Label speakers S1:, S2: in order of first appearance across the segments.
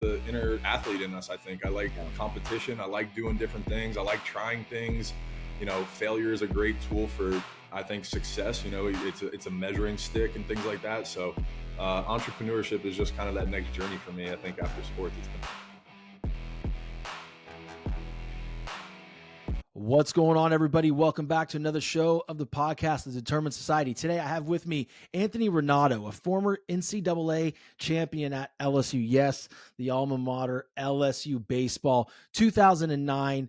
S1: the inner athlete in us. I think I like
S2: Yeah.
S1: competition. I like doing different things. I like trying things. Failure is a great tool for, I think, success. It's a measuring stick and things like that. So entrepreneurship is just kind of that next journey for me. I think after sports, it's been.
S2: What's going on, everybody? Welcome back to another show of the podcast, The Determined Society. Today, I have with me Anthony Ranaudo, a former NCAA champion at LSU. Yes, the alma mater, LSU baseball, 2009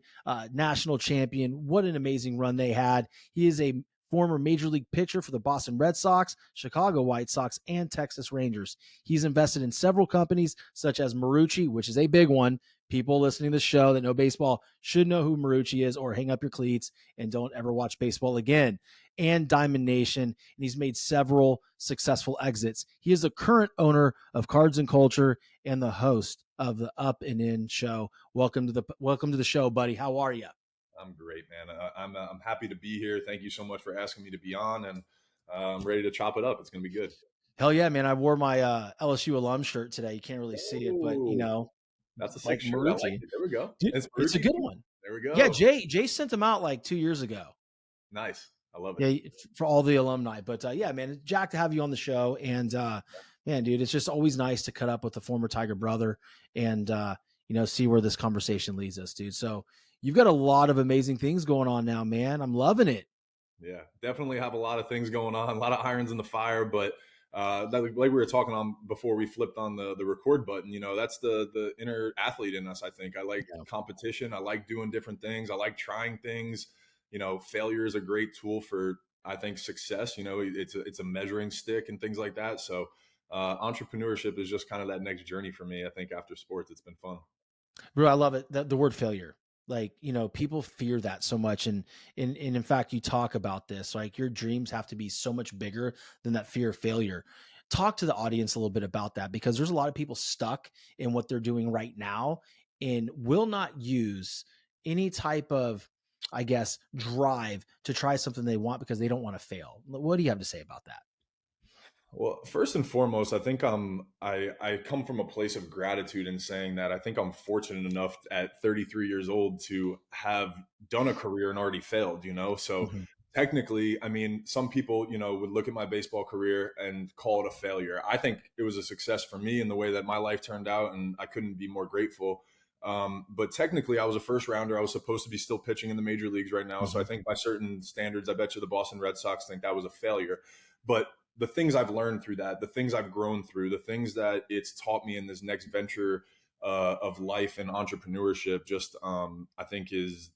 S2: national champion. What an amazing run they had. He is a former major league pitcher for the Boston Red Sox, Chicago White Sox, and Texas Rangers. He's invested in several companies such as Marucci, which is a big one. People listening to the show that know baseball should know who Marucci is, or hang up your cleats and don't ever watch baseball again. And Diamond Nation, and he's made several successful exits. He is the current owner of Cards and Culture and the host of the Up and In show. Welcome to the show, buddy. How are you?
S1: I'm great, man. I'm happy to be here. Thank you so much for asking me to be on, and I'm ready to chop it up. It's gonna be good.
S2: Hell yeah, man. I wore my LSU alum shirt today. You can't really see it, but
S1: Oh, that's a sick
S2: like
S1: shirt. I like
S2: Marucci.
S1: it. There we go.
S2: Dude,
S1: It's
S2: it's a
S1: Marucci.
S2: good one.
S1: There we
S2: Yeah,
S1: go.
S2: Jay sent them out like 2 years ago.
S1: Nice. I love it.
S2: Yeah, for all the alumni. But yeah, man, Jack, to have you on the show. And man, dude, it's just always nice to cut up with the former Tiger brother and see where this conversation leads us, dude. So you've got a lot of amazing things going on now, man. I'm loving it.
S1: Yeah, definitely have a lot of things going on, a lot of irons in the fire, but like we were talking on before we flipped on the record button, that's the inner athlete in us. I think I like
S2: Yeah.
S1: competition. I like doing different things. I like trying things. Failure is a great tool for, I think, success. It's a measuring stick and things like that. So entrepreneurship is just kind of that next journey for me. I think after sports, it's been fun.
S2: Bro, I love it. The word failure. Like, people fear that so much. And in fact, you talk about this, like your dreams have to be so much bigger than that fear of failure. Talk to the audience a little bit about that, because there's a lot of people stuck in what they're doing right now and will not use any type of, I guess, drive to try something they want because they don't want to fail. What do you have to say about that?
S1: Well, first and foremost, I think I come from a place of gratitude in saying that I think I'm fortunate enough at 33 years old to have done a career and already failed, So
S2: Mhm.
S1: technically, I mean, some people, would look at my baseball career and call it a failure. I think it was a success for me in the way that my life turned out, and I couldn't be more grateful. But technically, I was a first rounder. I was supposed to be still pitching in the major leagues right now. So I
S2: Mhm.
S1: think by certain standards, I bet you the Boston Red Sox think that was a failure. But the things I've learned through that, the things I've grown through, the things that it's taught me in this next venture of life and entrepreneurship, just I think is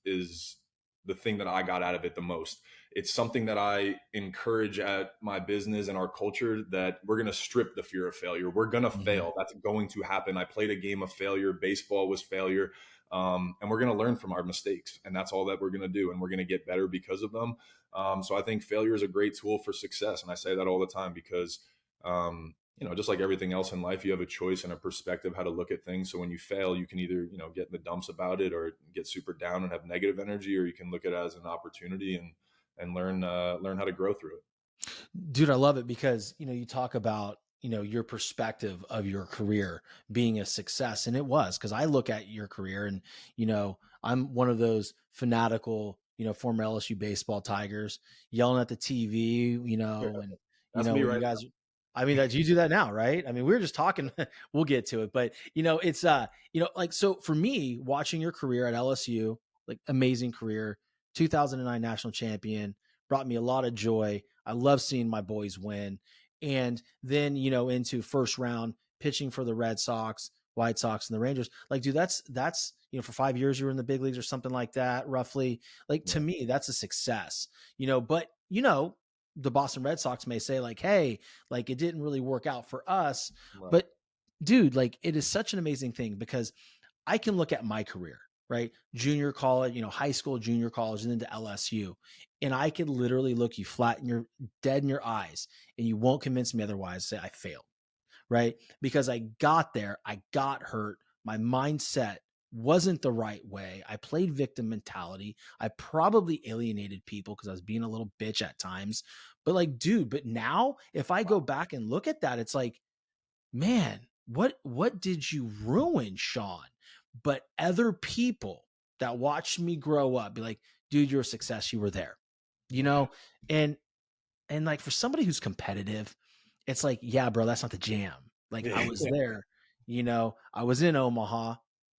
S1: the thing that I got out of it the most. It's something that I encourage at my business and our culture, that we're going to strip the fear of failure. We're going to
S2: Mhm.
S1: fail. That's going to happen. I played a game of failure. Baseball was failure. And we're going to learn from our mistakes. And that's all that we're going to do. And we're going to get better because of them. So I think failure is a great tool for success. And I say that all the time because, just like everything else in life, you have a choice and a perspective how to look at things. So when you fail, you can either, get in the dumps about it or get super down and have negative energy, or you can look at it as an opportunity and learn how to grow through it.
S2: Dude, I love it because, you talk about, your perspective of your career being a success. And it was, because I look at your career and, I'm one of those fanatical, former LSU baseball Tigers yelling at the TV, and,
S1: That's me
S2: when you
S1: right
S2: guys, I mean, that you do that now, right? I mean, we were just talking, we'll get to it, but, it's, like, so for me, watching your career at LSU, like amazing career, 2009 national champion, brought me a lot of joy. I love seeing my boys win. And then, into first round pitching for the Red Sox, White Sox, and the Rangers. Like, dude, that's, for 5 years you were in the big leagues or something like that, roughly. Like,
S1: now.
S2: to
S1: Right.
S2: me, that's a success, but, the Boston Red Sox may say, like, hey, like it didn't really work out for us.
S1: Right.
S2: But dude, like it is such an amazing thing because I can look at my career, right? Junior college, high school, junior college, and then to LSU. And I could literally look you flat in your dead in your eyes and you won't convince me otherwise, say I failed, right? Because I got there, I got hurt, my mindset wasn't the right way. I played victim mentality. I probably alienated people because I was being a little bitch at times. But like, dude, but now if I go back and look at that, it's like, man, what did you ruin, Sean? But other people that watched me grow up be like, dude, you're a success. You were there, you know? And like for somebody who's competitive, it's like, yeah, bro, that's not the jam. Like I was there, I was in Omaha.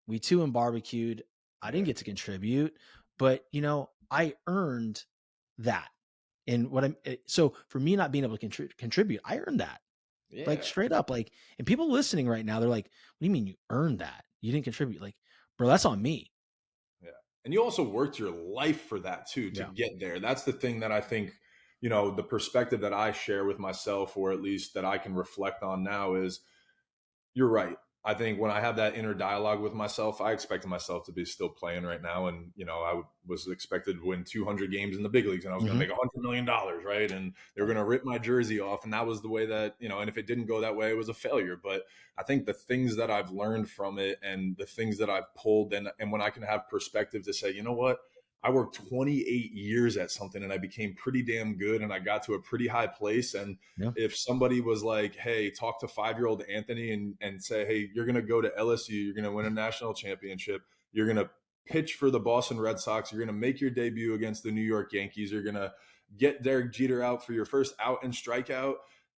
S2: We two and barbecued. I didn't get to contribute, but I earned that. And so for me not being able to contribute, I earned that. Like straight up, like, and people listening right now, they're like, what do you mean you earned that? You didn't contribute. Like, bro, that's on me.
S1: Yeah. And you also worked your life for that too, to get there. That's the thing that I think, the perspective that I share with myself, or at least that I can reflect on now, is you're right. I think when I have that inner dialogue with myself, I expected myself to be still playing right now. And, I was expected to win 200 games in the big leagues, and I was going to make $100 million. Right. And they were going to rip my jersey off. And that was the way that, and if it didn't go that way, it was a failure. But I think the things that I've learned from it, and the things that I've pulled, and when I can have perspective to say, you know what, I worked 28 years at something and I became pretty damn good, and I got to a pretty high place. And if somebody was like, hey, talk to 5-year-old Anthony and say, hey, you're going to go to LSU, you're going to win a national championship, you're going to pitch for the Boston Red Sox, you're going to make your debut against the New York Yankees, you're going to get Derek Jeter out for your first out and strikeout,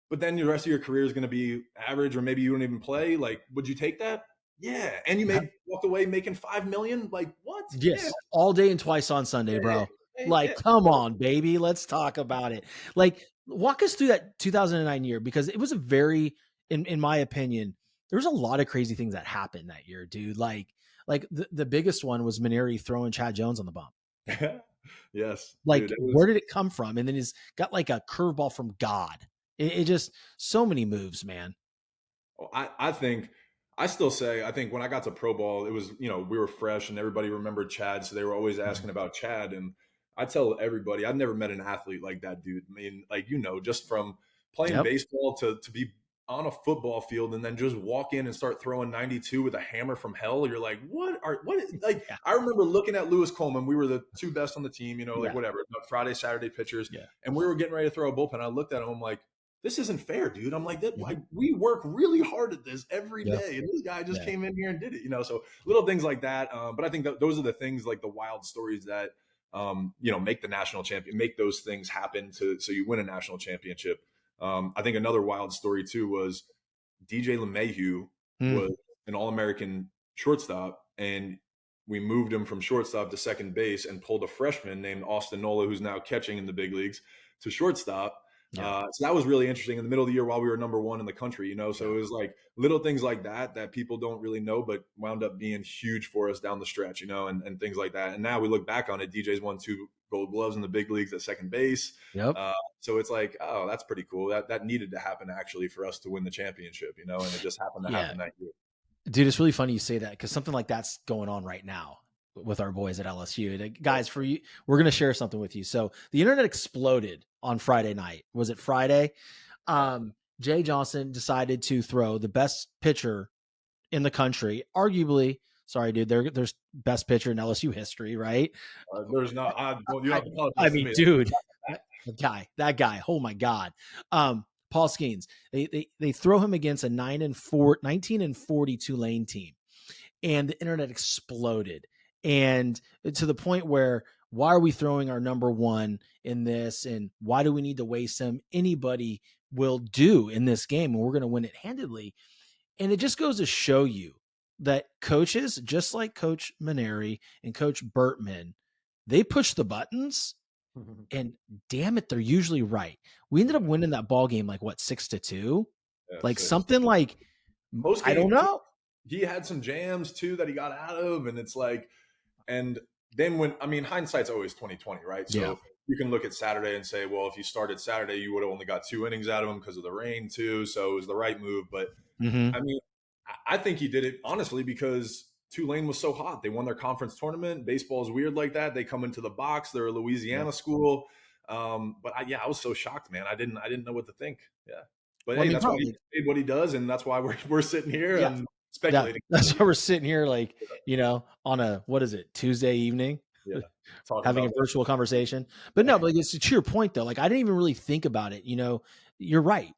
S1: but then the rest of your career is going to be average, or maybe you don't even play. Like, would you take that? Yeah. And you walked away making $5 million. Like, what?
S2: Yes. Yeah. All day and twice on Sunday, bro. Come on, baby. Let's talk about it. Like, walk us through that 2009 year, because it was a very, in my opinion, there was a lot of crazy things that happened that year, dude. Like the biggest one was Mainieri throwing Chad Jones on the bump.
S1: Yes.
S2: Like, dude, where did it come from? And then he's got like a curveball from God. It just, so many moves, man.
S1: I still say, I think when I got to pro ball, it was, we were fresh and everybody remembered Chad. So they were always asking about Chad. And I tell everybody, I've never met an athlete like that dude. I mean, like, just from playing baseball to be on a football field and then just walk in and start throwing 92 with a hammer from hell. You're like, I remember looking at Lewis Coleman. We were the two best on the team, whatever, Friday, Saturday pitchers. Yeah. And we were getting ready to throw a bullpen. I looked at him, I'm like, this isn't fair, dude. I'm like, we work really hard at this every day. And this guy just came in here and did it, so little things like that. But I think that those are the things, like the wild stories that, make the national champion, make those things happen so you win a national championship. I think another wild story too was DJ LeMahieu was an All-American shortstop, and we moved him from shortstop to second base and pulled a freshman named Austin Nola, who's now catching in the big leagues, to shortstop. So that was really interesting in the middle of the year while we were number one in the country, so it was like little things like that people don't really know, but wound up being huge for us down the stretch, and things like that. And now we look back on it, DJ's won 2 Gold Gloves in the big leagues at second base. So it's like, oh, that's pretty cool. That needed to happen actually for us to win the championship, and it just happened to happen that year.
S2: Dude, it's really funny you say that, because something like that's going on right now with our boys at LSU. Guys, for you, we're going to share something with you. So the internet exploded on Friday night. Was it Friday? Jay Johnson decided to throw the best pitcher in the country, arguably. Sorry, dude. There's best pitcher in LSU history, right?
S1: There's not.
S2: I mean, dude, that guy. Oh my God. Paul Skeens. They throw him against a 19-40 Tulane team, and the internet exploded. And to the point where, why are we throwing our number one in this? And why do we need to waste him? Anybody will do in this game, and we're going to win it handedly. And it just goes to show you that coaches, just like Coach Mainieri and Coach Bertman, they push the buttons, and damn it, they're usually right. We ended up winning that ball game, like what, 6-2? Like something like, I don't know.
S1: He had some jams too that he got out of, and it's like, and then hindsight's always 20/20, right? So you can look at Saturday and say, well, if you started Saturday, you would have only got 2 innings out of him because of the rain too. So it was the right move. But I think he did it honestly because Tulane was so hot. They won their conference tournament. Baseball is weird like that. They come into the box. They're a Louisiana school. But I was so shocked, man. I didn't know what to think. Yeah. But that's why he did what he does, and that's why we're sitting here and speculating.
S2: That's why we're sitting here, like, on a, what is it, Tuesday evening, having a virtual conversation. But no, but it's to your point though. Like, I didn't even really think about it. You're right.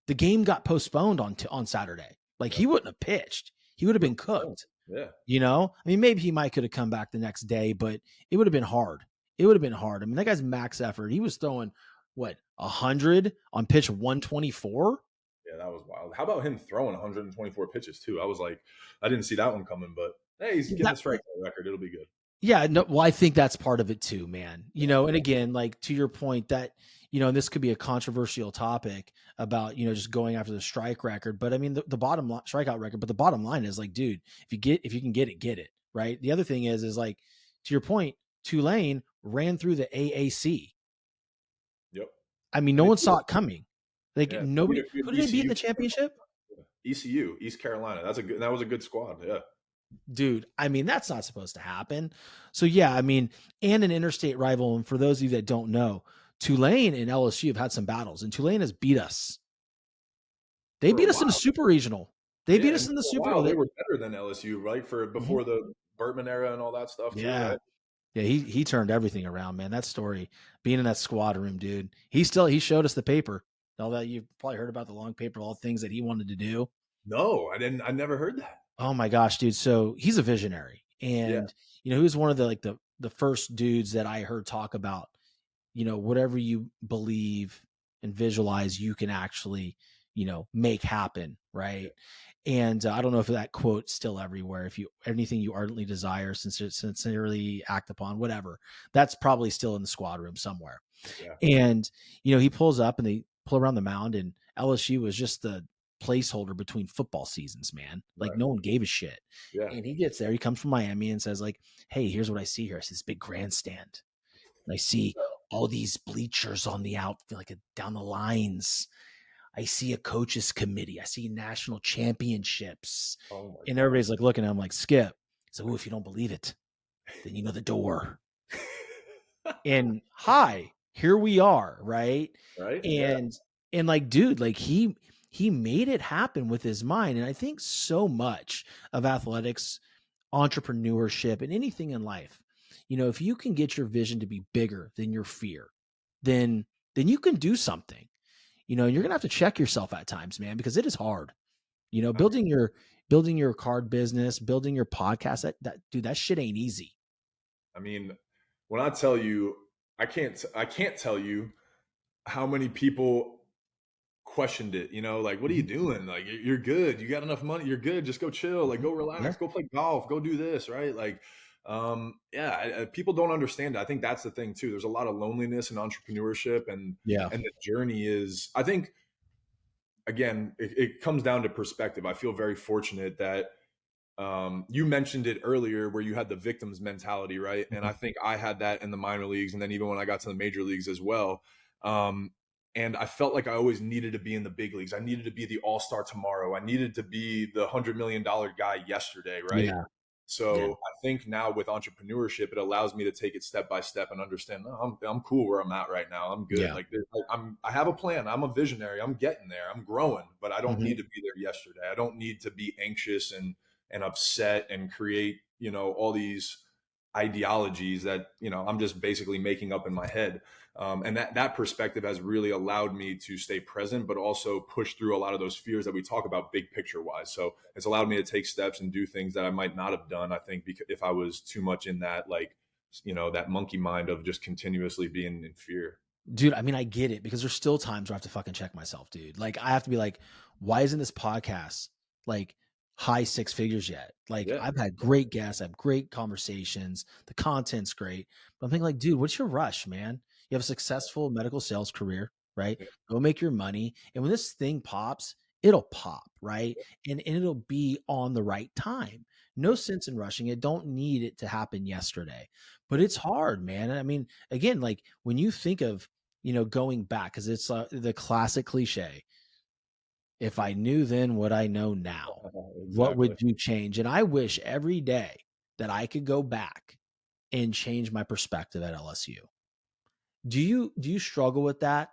S2: The game got postponed on Saturday. Like
S1: Yep.
S2: he wouldn't have pitched. He would have been cooked.
S1: Yeah.
S2: You know, I mean, maybe he might could have come back the next day, but it would have been hard. It would have been hard. I mean, that guy's max effort. He was throwing what 100 on pitch 124.
S1: Yeah, that was wild. How about him throwing 124 pitches too? I was like, I didn't see that one coming, but hey, he's getting the strikeout record. It'll be good.
S2: Yeah, no, well, I think that's part of it too, man. You
S1: Yeah.
S2: know, and again, like to your point that, you know, and this could be a controversial topic about, you know, just going after the strike record. But I mean, the bottom line strikeout record, but the bottom line is like, dude, if you can get it, get it. Right. The other thing is like, to your point, Tulane ran through the AAC.
S1: Yep.
S2: I mean,
S1: And
S2: no
S1: they
S2: one
S1: beat
S2: saw
S1: a-
S2: it coming. Like
S1: yeah,
S2: nobody,
S1: beat a good
S2: who did they beat in
S1: ECU.
S2: the championship?
S1: ECU, East Carolina. That was a good squad. Yeah.
S2: Dude, I mean, that's not supposed to happen. So yeah, I mean, and an interstate rival. And for those of you that don't know, Tulane and LSU have had some battles, and Tulane has beat us. They
S1: For a
S2: beat us in the
S1: while.
S2: super regional. They beat
S1: Yeah,
S2: us
S1: and
S2: in the
S1: for a
S2: super
S1: while they
S2: regional.
S1: were better than LSU, right? For before the Bertman era and all that stuff too,
S2: Yeah.
S1: right?
S2: Yeah, he turned everything around, man. That story, being in that squad room, dude. He showed us the paper. All that you've probably heard about the long paper, all the things that he wanted to do.
S1: No, I didn't. I never heard that.
S2: Oh my gosh, dude. So he's a visionary.
S1: Yeah.
S2: And you know, he was one of the first dudes that I heard talk about, you know, whatever you believe and visualize, you can actually, you know, make happen. Right. And I don't know if that quote's still everywhere. If you anything you ardently desire, sincerely act upon, whatever, that's probably still in the squad room somewhere.
S1: Yeah.
S2: And, you know, he pulls up and they pull around the mound, and LSU was just the placeholder between football seasons, man. Like
S1: Right.
S2: no one gave a shit.
S1: Yeah.
S2: And he gets there, he comes from Miami and says, like, hey, here's what I see here. I see this big grandstand. And I see all these bleachers on the out, like down the lines. I see a coaches committee. I see national championships.
S1: Oh my
S2: And
S1: God.
S2: everybody's like looking at him like, Skip. So, if you don't believe it, then you know the door. And hi, here we are, right?
S1: Right? Yeah.
S2: And like, dude, like he made it happen with his mind. And I think so much of athletics, entrepreneurship, and anything in life, you know, if you can get your vision to be bigger than your fear, then you can do something. You know, you're gonna have to check yourself at times, man, because it is hard. You know,
S1: I mean,
S2: building your card business, building your podcast, that dude, that shit ain't easy.
S1: I mean, when I tell you, I can't tell you how many people questioned it. You know, like, what are you doing? Like, you're good. You got enough money. You're good. Just go chill. Like, go relax.
S2: Yeah.
S1: Go play golf. Go do this. Right? Like, yeah. People don't understand it. I think that's the thing too. There's a lot of loneliness in entrepreneurship,
S2: Yeah.
S1: and the journey is. I think again, it comes down to perspective. I feel very fortunate that you mentioned it earlier where you had the victims mentality, right? And I think I had that in the minor leagues, and then even when I got to the major leagues as well. And I felt like I always needed to be in the big leagues. I needed to be the all-star tomorrow. I needed to be the $100 million guy yesterday, right?
S2: Yeah.
S1: So I think now with entrepreneurship, it allows me to take it step by step and understand. No, I'm cool where I'm at right now. I'm good.
S2: Yeah.
S1: Like I have a plan. I'm a visionary. I'm getting there. I'm growing, but I don't
S2: Mhm.
S1: need to be there yesterday. I don't need to be anxious and upset and create, you know, all these ideologies that, you know, I'm just basically making up in my head. And that perspective has really allowed me to stay present, but also push through a lot of those fears that we talk about big picture wise. So it's allowed me to take steps and do things that I might not have done, I think, because if I was too much in that, like, you know, that monkey mind of just continuously being in fear.
S2: Dude, I mean, I get it because there's still times where I have to fucking check myself, dude. Like, I have to be like, why isn't this podcast like high six figures yet? Like,
S1: Yeah.
S2: I've had great guests, I have great conversations, the content's great. But I'm thinking, like, dude, what's your rush, man? You have a successful medical sales career, right?
S1: Yeah.
S2: Go make your money. And when this thing pops, it'll pop, right? And it'll be on the right time. No sense in rushing it. Don't need it to happen yesterday. But it's hard, man. And I mean, again, like when you think of, you know, going back, because it's the classic cliche. If I knew then what I know now, what
S1: Exactly.
S2: would you change? And I wish every day that I could go back and change my perspective at LSU. Do you struggle with that?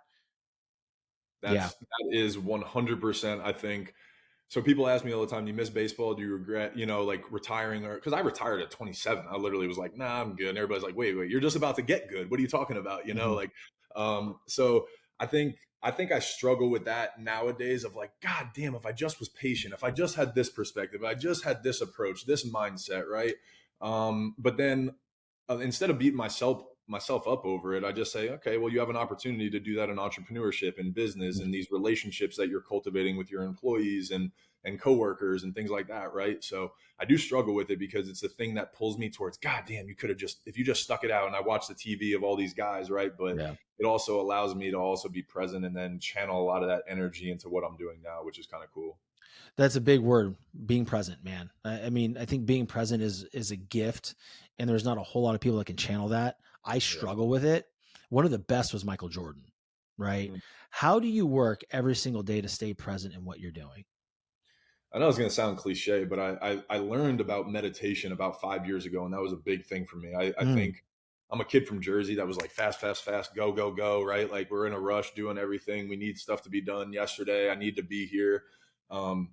S2: Yeah.
S1: That is 100%, I think. So people ask me all the time, "Do you miss baseball? Do you regret, you know, like retiring?" Or because I retired at 27, I literally was like, "Nah, I'm good." And everybody's like, "Wait, you're just about to get good. What are you talking about?" You know,
S2: Mhm.
S1: like, so I think I struggle with that nowadays of like, God damn, if I just was patient, if I just had this perspective, if I just had this approach, this mindset, right? But then instead of beating myself up over it, I just say, okay, well, you have an opportunity to do that in entrepreneurship and business and these relationships that you're cultivating with your employees and coworkers and things like that, right? So I do struggle with it because it's the thing that pulls me towards, God damn, you could have just, if you just stuck it out. And I watch the TV of all these guys, right? But
S2: Yeah.
S1: it also allows me to also be present and then channel a lot of that energy into what I'm doing now, which is kind of cool.
S2: That's a big word, being present, man. I mean, I think being present is a gift, and there's not a whole lot of people that can channel that. I
S1: Yeah.
S2: struggle with it. One of the best was Michael Jordan, right?
S1: Mhm.
S2: How do you work every single day to stay present in what you're doing?
S1: I know it's going to sound cliche, but I learned about meditation about 5 years ago, and that was a big thing for me. I
S2: Mm,
S1: think I'm a kid from Jersey that was like fast, fast, fast, go, go, go, right? Like we're in a rush doing everything. We need stuff to be done yesterday. I need to be here.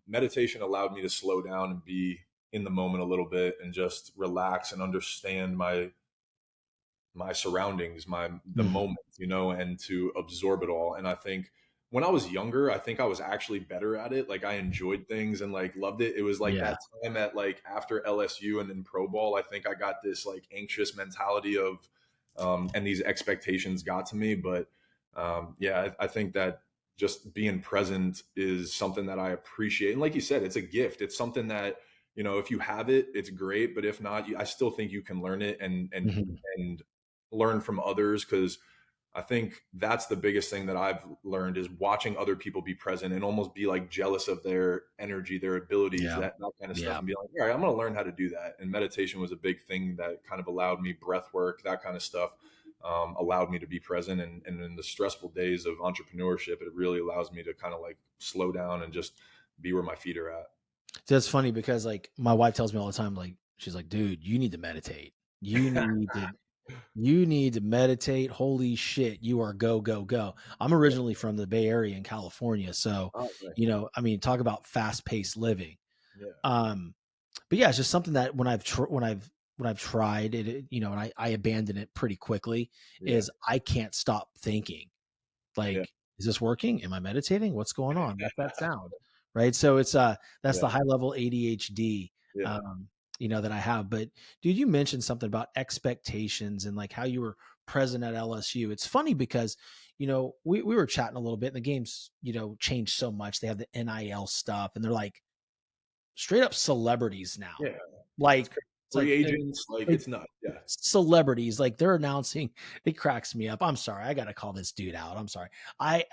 S1: Meditation allowed me to slow down and be in the moment a little bit and just relax and understand my surroundings, the
S2: mhm.
S1: moment, and to absorb it all. And I think when I was younger, I think I was actually better at it. Like I enjoyed things and like loved it. It was like
S2: Yeah.
S1: that time at like after LSU and in pro ball, I think I got this like anxious mentality of and these expectations got to me. But yeah, I think that just being present is something that I appreciate. And like you said, it's a gift. It's something that, if you have it, it's great. But if not, I still think you can learn it
S2: Mhm.
S1: and learn from others, because I think that's the biggest thing that I've learned is watching other people be present and almost be like jealous of their energy, their abilities,
S2: Yeah.
S1: that kind of stuff,
S2: Yeah.
S1: and be like, all right, I'm going to learn how to do that. And meditation was a big thing that kind of allowed me, breath work, that kind of stuff, allowed me to be present. And in the stressful days of entrepreneurship, it really allows me to kind of like slow down and just be where my feet are at.
S2: That's funny because like my wife tells me all the time, like she's like, dude, you need to meditate. You need to You need to meditate. Holy shit, you are go, go, go. I'm
S1: Yeah.
S2: originally from the Bay Area in California. So,
S1: Oh, nice.
S2: I mean, talk about fast paced living.
S1: Yeah.
S2: Um, but yeah, it's just something that when I've tried it, and I abandoned it pretty quickly,
S1: Yeah.
S2: is I can't stop thinking.
S1: Yeah.
S2: Like, is this working? Am I meditating? What's going on? What's that sound? Right. So it's that's
S1: Yeah.
S2: the high level ADHD
S1: Yeah.
S2: um, that I have. But dude, you mentioned something about expectations and like how you were present at LSU. It's funny because, we were chatting a little bit and the game's, changed so much. They have the NIL stuff and they're like straight up celebrities now.
S1: Yeah. It's
S2: Like
S1: crazy.
S2: it's
S1: Free
S2: like
S1: agents, like
S2: like
S1: it's nuts. Yeah.
S2: celebrities, like they're announcing. It cracks me up. I'm sorry, I gotta call this dude out. I'm sorry. I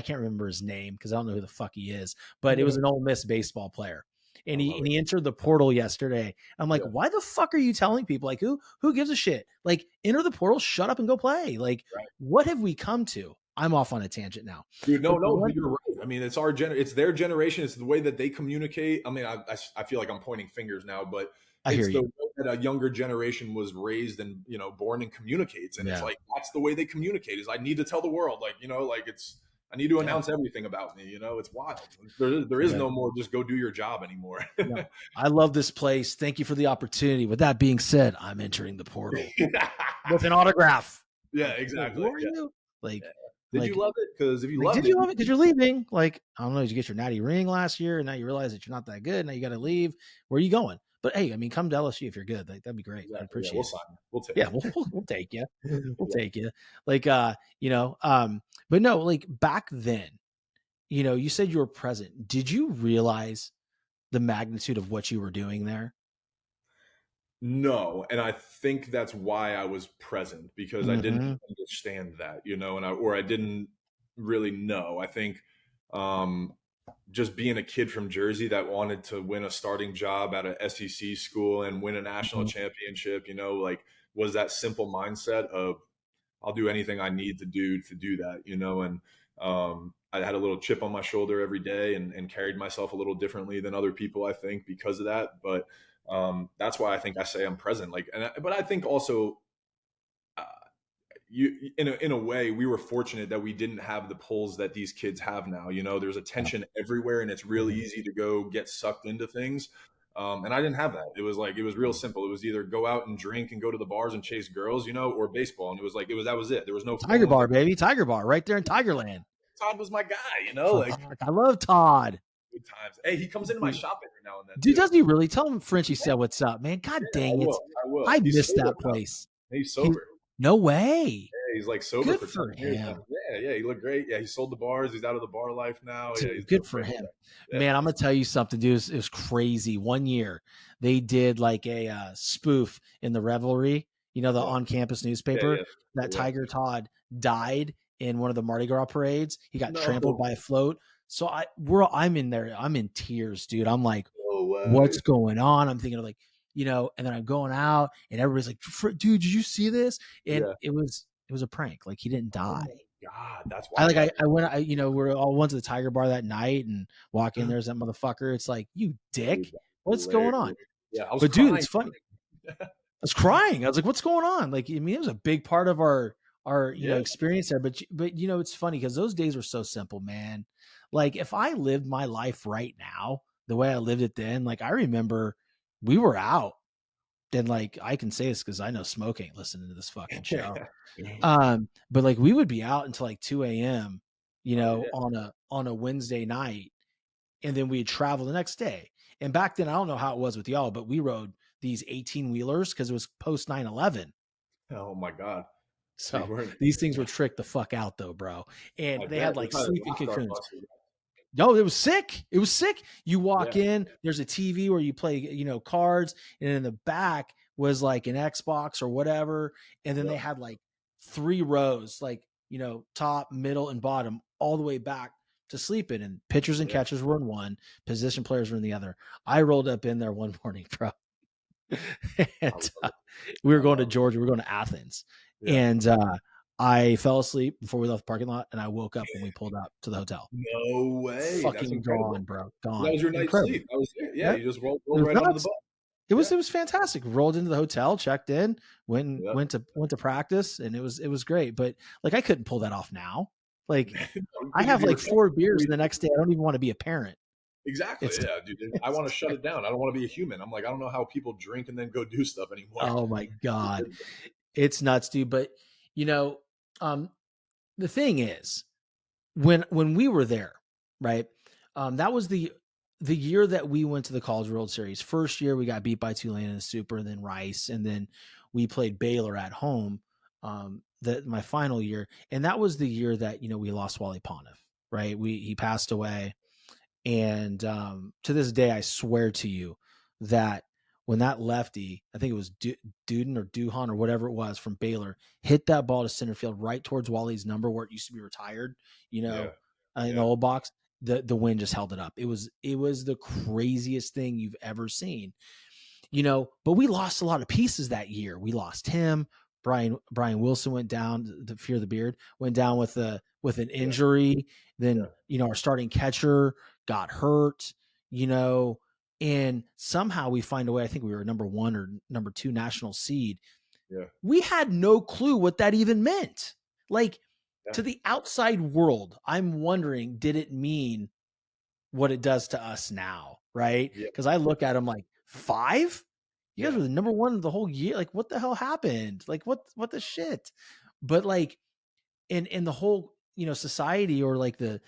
S2: can't remember his name because I don't know who the fuck he is, but it was an Ole Miss baseball player.
S1: I
S2: And he
S1: love
S2: and
S1: it.
S2: he entered the portal yesterday. I'm like,
S1: Yeah.
S2: why the fuck are you telling people? Like, who gives a shit? Like, enter the portal, shut up and go play. Like,
S1: Right.
S2: what have we come to? I'm off on a tangent now.
S1: Dude,
S2: But
S1: no,
S2: the
S1: no,
S2: one
S1: you're right. I mean, it's their generation. It's the way that they communicate. I mean, I feel like I'm pointing fingers now, but
S2: I hear
S1: it's
S2: you.
S1: the way that a younger generation was raised and, born and communicates. And it's
S2: Yeah.
S1: like, that's the way they communicate is I need to tell the world, like, I need to
S2: Yeah.
S1: announce everything about me. It's wild. There is
S2: Yeah.
S1: no more, just go do your job anymore.
S2: No. I love this place. Thank you for the opportunity. With that being said, I'm entering the portal with an autograph.
S1: Yeah,
S2: Like, wait,
S1: exactly.
S2: who are
S1: Yeah.
S2: you?
S1: Yeah.
S2: Like,
S1: Did you
S2: like,
S1: love it? Because if you
S2: like, did
S1: loved it,
S2: you love it? Because you're leaving. Like, I don't know. Did you get your natty ring last year, and now you realize that you're not that good? Now you got to leave. Where are you going? But hey, I mean, come to LSU if you're good. Like, that'd be great. I'd
S1: exactly. Yeah, we'll
S2: appreciate it.
S1: sign. We'll take
S2: Yeah,
S1: you.
S2: we'll take you. We'll
S1: Yeah.
S2: take you. Like, but no, like back then, you said you were present. Did you realize the magnitude of what you were doing there?
S1: No, and I think that's why I was present, because I didn't
S2: Hmm.
S1: understand that, or I didn't really know. I think um, just being a kid from Jersey that wanted to win a starting job at a SEC school and win a national
S2: Hmm.
S1: championship, like was that simple mindset of I'll do anything I need to do that, and I had a little chip on my shoulder every day and carried myself a little differently than other people, I think, because of that. But that's why I think I say I'm present. Like, but I think also uh, you in a way we were fortunate that we didn't have the pulls that these kids have now. There's
S2: Yeah.
S1: attention everywhere, and it's really
S2: Mhm.
S1: easy to go get sucked into things. And I didn't have that. It was real simple. It was either go out and drink and go to the bars and chase girls, or baseball. And that was it. There was no
S2: Tiger
S1: phones.
S2: Bar, baby. Tiger Bar right there in Tigerland.
S1: Todd was my guy,
S2: Fuck, I love Todd.
S1: good times. Hey, he comes into my shop every now and then.
S2: Dude,
S1: too.
S2: doesn't he really? Tell him Frenchie said what's up, man. God dang it.
S1: I will.
S2: I
S1: He's
S2: missed
S1: sober
S2: that place.
S1: He's sober.
S2: No way.
S1: Yeah, he's like sober
S2: Good
S1: for
S2: for
S1: 10 years
S2: him.
S1: now. Yeah, he looked great. Yeah, he sold the bars. He's out of the bar life now.
S2: Dude,
S1: Yeah, he's
S2: good for him.
S1: Yeah.
S2: Man, I'm going to tell you something, dude. It was crazy. One year, they did like a spoof in the Revelry, the on-campus newspaper, that Tiger Todd died in one of the Mardi Gras parades. He got trampled by a float. So I'm in there. I'm in tears, dude. I'm like, what's going on? I'm thinking of like, and then I'm going out and everybody's like, dude, did you see this? And it was a prank. Like, he didn't die.
S1: God, that's why.
S2: I went, we're all went to the Tiger Bar that night and walk in, there's that motherfucker. It's like, you dick,
S1: Dude,
S2: what's going on?
S1: Yeah, I was
S2: but
S1: crying.
S2: Dude, it's funny. I was crying. I was like, what's going on? Like, I mean, it was a big part of our experience there, but it's funny because those days were so simple, man. Like, if I lived my life right now, the way I lived it then, like, I remember we were out. Then, like, I can say this because I know Smoke ain't listening to this fucking show. But like, we would be out until like 2 a.m., on a Wednesday night, and then we'd travel the next day. And back then, I don't know how it was with y'all, but we rode these 18-wheelers because it was post 9/11.
S1: Oh my God.
S2: So these things were tricked the fuck out though, bro. And they had like sleeping cocoons. No, it was sick. It was sick. You walk in, there's a TV where you play, cards, and in the back was like an Xbox or whatever. And then they had like 3 rows, like, top, middle, and bottom, all the way back to sleep in. And pitchers and catchers were in one, position players were in the other. I rolled up in there one morning, bro. And we were going to Georgia. We were going to Athens. And I fell asleep before we left the parking lot, and I woke up when we pulled up to the hotel.
S1: No way.
S2: Fucking gone, bro. Gone.
S1: That was your night's sleep. That was it. Yeah, you just rolled right onto the bus.
S2: It was fantastic. Rolled into the hotel, checked in, went to practice, and it was great. But like, I couldn't pull that off now. Like, I have like 4 beers, and the next day I don't even want to be a parent.
S1: Exactly. Yeah, dude. I want to shut it down. I don't want to be a human. I'm like, I don't know how people drink and then go do stuff anymore.
S2: Oh my God. It's nuts, dude. But the thing is, when we were there, right? That was the year that we went to the College World Series. First year we got beat by Tulane in the Super, and then Rice, and then we played Baylor at home. My final year, and that was the year that we lost Wally Pontiff. Right? He passed away, and to this day, I swear to you that when that lefty, I think it was Duden or Duhan or whatever it was from Baylor, hit that ball to center field right towards Wally's number where it used to be retired, in the old box, the wind just held it up. It was the craziest thing you've ever seen, but we lost a lot of pieces that year. We lost him. Brian Wilson went down, the Fear the Beard, went down with an injury. Then, our starting catcher got hurt, and somehow we find a way. I think we were number 1 or number 2 national seed.
S1: Yeah.
S2: We had no clue what that even meant. Like, to the outside world, I'm wondering, did it mean what it does to us now? Right.
S1: Yeah.
S2: Cause I look at them like, 5? You guys were the number 1 of the whole year. Like, what the hell happened? Like, what the shit? But like, in the whole, society, or like the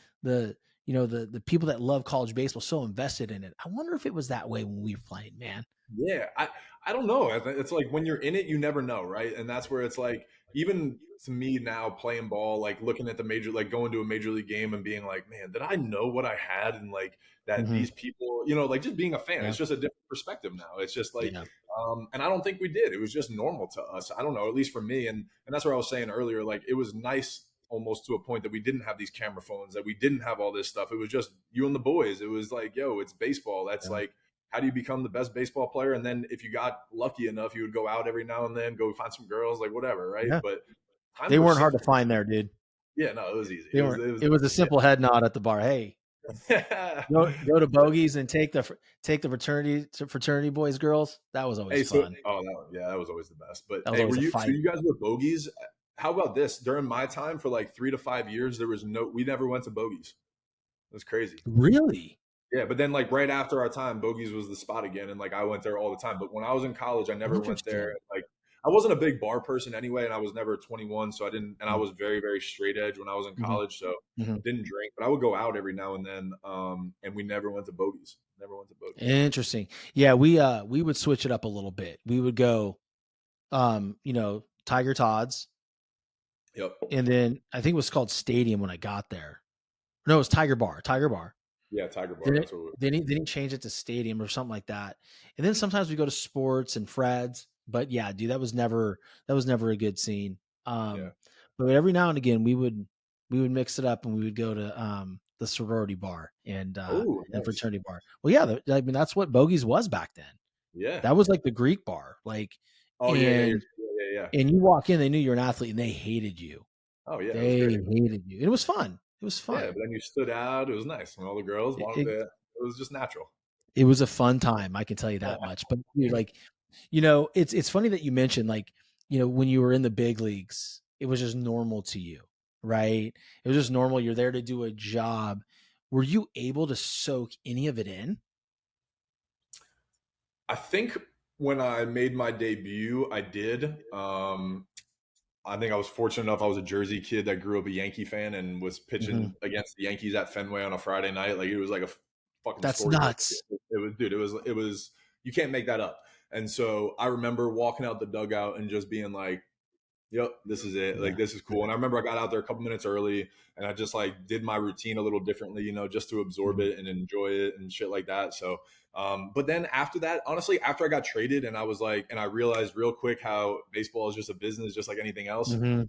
S2: people that love college baseball so invested in it. I wonder if it was that way when we were playing, man.
S1: Yeah. I don't know. It's like when you're in it, you never know. Right. And that's where it's like, even to me now playing ball, like looking at the major, like going to a major league game and being like, man, did I know what I had? And like that these people, like just being a fan, it's just a different perspective now. It's just like, and I don't think we did. It was just normal to us. I don't know, at least for me. And that's what I was saying earlier. Like, it was nice almost to a point that we didn't have these camera phones, that we didn't have all this stuff. It was just you and the boys. It was like, yo, it's baseball. That's like, how do you become the best baseball player? And then if you got lucky enough, you would go out every now and then, go find some girls, like whatever, right?
S2: Yeah.
S1: But
S2: they weren't hard to find there, dude.
S1: Yeah, no, it was easy.
S2: It was a simple head nod at the bar. Hey, go to Bogies and take the fraternity boys, girls. That was always fun.
S1: That was always the best. But
S2: so you
S1: guys were Bogies? How about this? During my time, for like 3 to 5 years, we never went to Bogies. It was crazy.
S2: Really?
S1: Yeah, but then like right after our time, Bogies was the spot again, and like I went there all the time. But when I was in college, I never went there.
S2: Interesting.
S1: Like I wasn't a big bar person anyway, and I was never 21, so I didn't. And I
S2: Mm-hmm.
S1: was very very straight edge when I was in college, so
S2: Mm-hmm.
S1: I didn't drink. But I would go out every now and then, and we never went to Bogies. Never went to Bogies.
S2: Interesting. Yeah, we would switch it up a little bit. We would go, Tiger Todd's,
S1: Yep.
S2: and then I think it was called Stadium when I got there. No, it was Tiger Bar. Tiger Bar.
S1: Yeah, Tiger Bar.
S2: Then it
S1: That's what.
S2: then he changed it to Stadium or something like that. And then sometimes we go to Sports and Fred's. But yeah, dude, that was never a good scene.
S1: Yeah.
S2: But every now and again we would mix it up and we would go to the sorority bar
S1: Oh,
S2: and
S1: nice.
S2: fraternity bar. Well, yeah, I mean that's what Bogies was back then.
S1: Yeah.
S2: That was like the Greek bar, like,
S1: Oh yeah, yeah,
S2: and
S1: yeah.
S2: and you walk in, they knew you're an athlete, and they hated you.
S1: Oh yeah, it was
S2: They
S1: great.
S2: hated you. It was fun. It was
S1: Yeah,
S2: fun.
S1: but then you stood out. It was nice, and all the girls
S2: It,
S1: wanted
S2: it,
S1: to. It was just natural.
S2: it was a fun time. I can tell you that much. But dude, like, it's funny that you mentioned like, when you were in the big leagues, it was just normal to you, right? It was just normal. You're there to do a job. Were you able to soak any of it in?
S1: I think when I made my debut, I did. I think I was fortunate enough. I was a Jersey kid that grew up a Yankee fan and was
S2: Mm-hmm.
S1: pitching against the Yankees at Fenway on a Friday night. Like it was like a fucking
S2: That's
S1: storybook.
S2: nuts.
S1: It was, dude. It was. You can't make that up. And so I remember walking out the dugout and just being like, yep, this is it. Like
S2: Yeah.
S1: this is cool. And I remember I got out there a couple minutes early and I just like did my routine a little differently, just to absorb
S2: Mhm.
S1: it and enjoy it and shit like that. So but then after that, honestly, after I got traded and I was like, and I realized real quick how baseball is just a business, just like anything else.
S2: Mhm.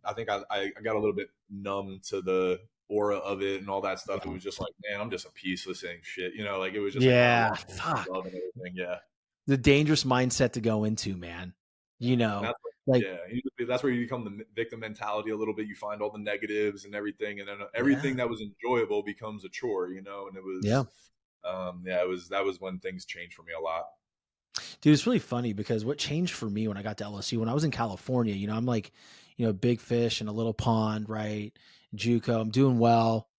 S1: I think I got a little bit numb to the aura of it and all that stuff. It
S2: Yeah.
S1: was just like, man, I'm just a piece listening shit. Like it was just like kind of
S2: Yeah.
S1: lost
S2: Fuck.
S1: love and everything. Yeah.
S2: The dangerous mindset to go into, man. You
S1: And
S2: know,
S1: that's
S2: like,
S1: yeah, that's where you become the victim mentality a little bit. You find all the negatives and everything, and then
S2: yeah.
S1: everything that was enjoyable becomes a chore. And it
S2: Yeah.
S1: was, yeah, it was that was when things changed for me a lot.
S2: Dude, it's really funny because what changed for me when I got to LSU, when I was in California, I'm like, big fish in a little pond, right? JUCO, I'm doing well,